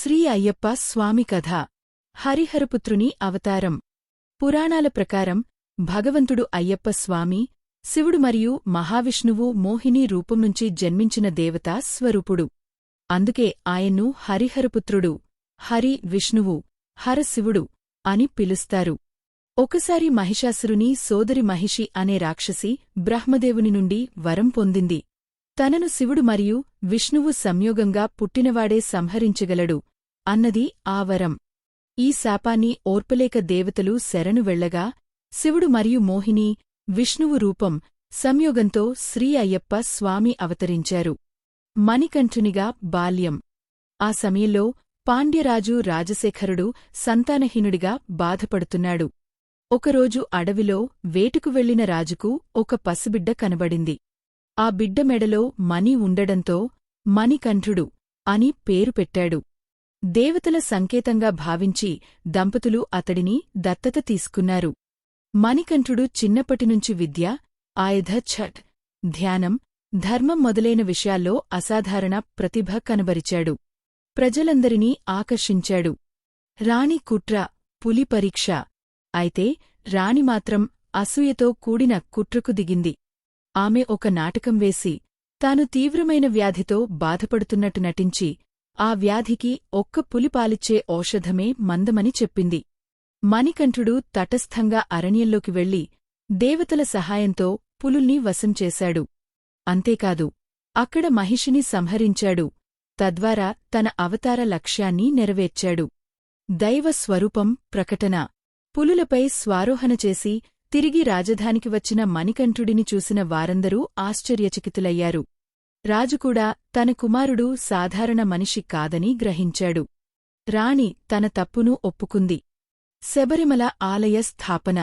శ్రీ అయ్యప్ప స్వామి కథ. హరిహరపుత్రుని అవతారం. పురాణాల ప్రకారం భగవంతుడు అయ్యప్ప స్వామి, శివుడు మరియు మహావిష్ణువు మోహిని రూపం నుంచి జన్మించిన దేవతా స్వరూపుడు. అందుకే ఆయన్ను హరిహరపుత్రుడు, హరి విష్ణువు, హర శివుడు అని పిలుస్తారు. ఒకసారి మహిషాసురుని సోదరి మహిషి అనే రాక్షసి బ్రహ్మదేవుని నుండి వరం పొందింది. తనను శివుడు మరియు విష్ణువు సంయోగంగా పుట్టినవాడే సంహరించగలడు అన్నది ఆ వరం. ఈ శాపాన్ని ఓర్పలేక దేవతలు శరణు వెళ్లగా శివుడు మరియు మోహిని, విష్ణువు రూపం సంయోగంతో శ్రీ అయ్యప్ప స్వామి అవతరించారు. మణికంఠునిగా బాల్యం. ఆ సమయంలో పాండ్యరాజు రాజశేఖరుడు సంతానహీనుడిగా బాధపడుతున్నాడు. ఒకరోజు అడవిలో వేటుకు వెళ్లిన రాజుకు ఒక పసిబిడ్డ కనబడింది. ఆ బిడ్డ మెడలో మణి ఉండడంతో మణికంఠుడు అని పేరు పెట్టాడు. దేవతల సంకేతంగా భావించి దంపతులు అతడిని దత్తత తీసుకున్నారు. మణికంఠుడు చిన్నప్పటినుంచి విద్య, ఆయుధ ఛట్, ధ్యానం, ధర్మం మొదలైన విషయాల్లో అసాధారణ ప్రతిభ కనబరిచాడు. ప్రజలందరినీ ఆకర్షించాడు. రాణి కుట్ర, పులి పరీక్ష. అయితే రాణి మాత్రం అసూయతో కూడిన కుట్రకు దిగింది. ఆమె ఒక నాటకం వేసి తాను తీవ్రమైన వ్యాధితో బాధపడుతున్నట్టు నటించి ఆ వ్యాధికి ఒక్క పులి పాలిచ్చే ఔషధమే మందమని చెప్పింది. మణికంఠుడు తటస్థంగా అరణ్యంలోకి వెళ్లి దేవతల సహాయంతో పులుల్ని వశం చేశాడు. అంతేకాదు, అక్కడ మహిషిని సంహరించాడు. తద్వారా తన అవతార లక్ష్యాన్ని నెరవేర్చాడు. దైవ స్వరూపం ప్రకటన. పులులపై స్వారోహణ చేసి తిరిగి రాజధానికి వచ్చిన మణికంఠుడిని చూసిన వారందరూ ఆశ్చర్యచకితులయ్యారు. రాజుకూడా తన కుమారుడు సాధారణ మనిషి కాదని గ్రహించాడు. రాణి తన తప్పును ఒప్పుకుంది. శబరిమల ఆలయ స్థాపన.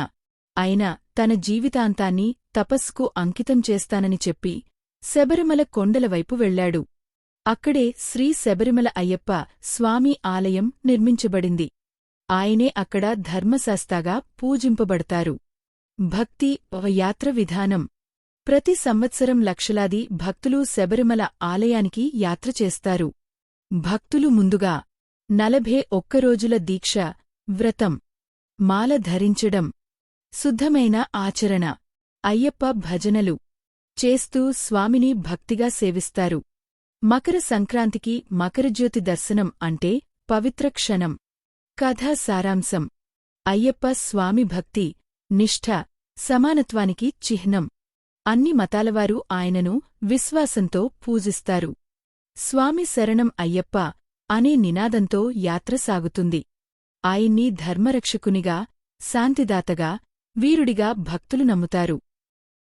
అయినా తన జీవితాంతాన్ని తపస్సుకు అంకితం చేస్తానని చెప్పి శబరిమల కొండలవైపు వెళ్లాడు. అక్కడే శ్రీ శబరిమల అయ్యప్ప స్వామి ఆలయం నిర్మించబడింది. ఆయనే అక్కడ ధర్మశాస్త్రగా పూజింపబడతారు. భక్తి యాత్ర విధానం. ప్రతి సంవత్సరం లక్షలాది భక్తులు శబరిమల ఆలయానికి యాత్ర చేస్తారు. భక్తులు ముందుగా 41 రోజుల దీక్ష, వ్రతం, మాల ధరించడం, శుద్ధమైన ఆచరణ, అయ్యప్ప భజనలు చేస్తూ స్వామిని భక్తిగా సేవిస్తారు. మకర సంక్రాంతికి మకరజ్యోతి దర్శనం అంటే పవిత్ర క్షణం. కథా సారాంశం. అయ్యప్ప స్వామి భక్తి, నిష్ఠ, సమానత్వానికి చిహ్నం. అన్ని మతాలవారు ఆయనను విశ్వాసంతో పూజిస్తారు. స్వామి శరణం అయ్యప్ప అనే నినాదంతో యాత్ర సాగుతుంది. ఆయన్ని ధర్మరక్షకునిగా, శాంతిదాతగా, వీరుడిగా భక్తులు నమ్ముతారు.